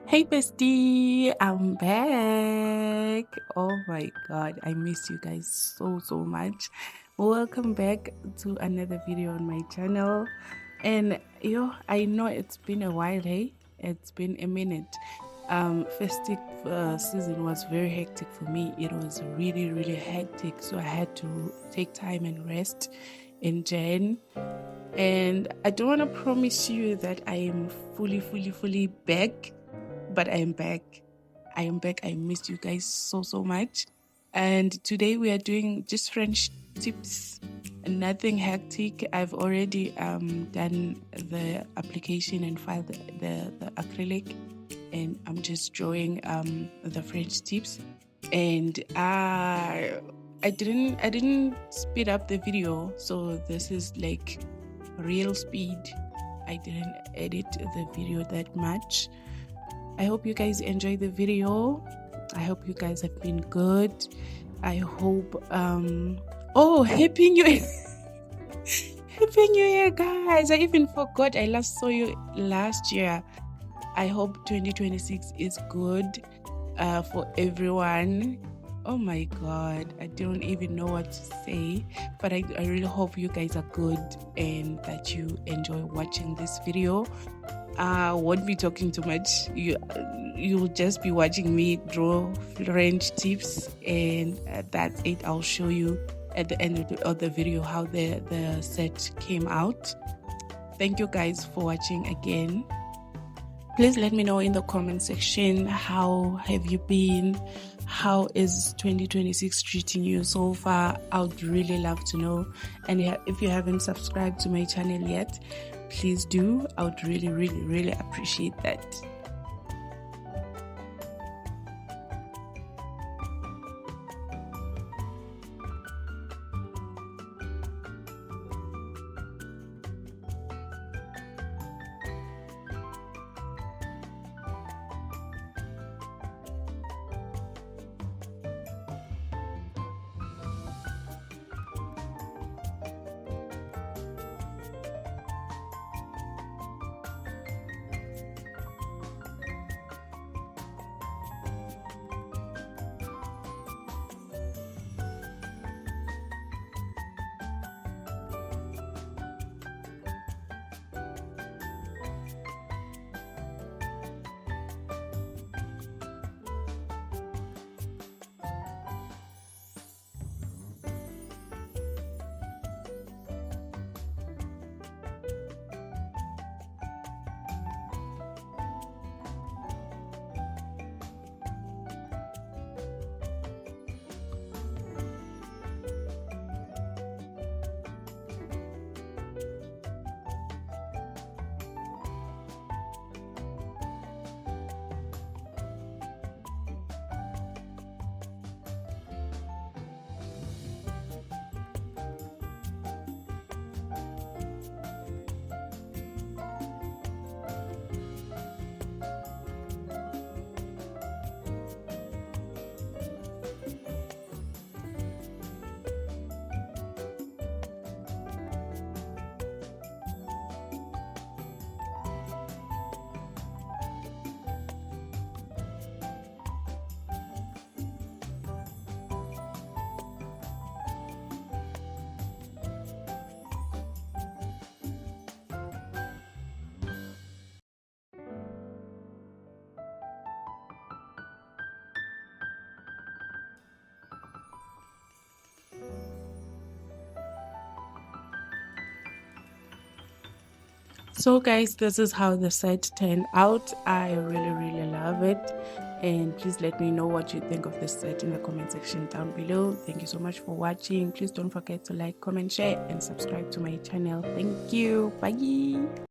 Hey bestie, I'm back. Oh my god, I miss you guys so much. Welcome back to another video on my channel. And I know it's been a while, hey? It's been a minute. Festive season was very hectic for me. It was really hectic, so I had to take time and rest in Jan. And I don't want to promise you that I am fully back, but I am back. I am back. I missed you guys so much. And today we are doing just French tips, nothing hectic. I've already done the application and filed the acrylic, and I'm just drawing the French tips. And I didn't speed up the video, so this is like real speed. I didn't edit the video that much. I hope you guys enjoy the video. I hope you guys have been good. I hope oh, happy new year. Happy new year, guys. I even forgot I last saw you last year. I hope 2026 is good for everyone. Oh my god, I don't even know what to say, but I really hope you guys are good and that you enjoy watching this video. Won't be talking too much. You'll just be watching me draw French tips, and that's it. I'll show you at the end of the video how the set came out. Thank you guys for watching again. Please let me know in the comment section, how have you been? How is 2026 treating you so far? I would really love to know. And if you haven't subscribed to my channel yet, please do. I would really appreciate that. So guys, this is how the set turned out. I really love it, and please let me know what you think of the set in the comment section down below. Thank you so much for watching. Please don't forget to like, comment, share, and subscribe to my channel. Thank you. Bye.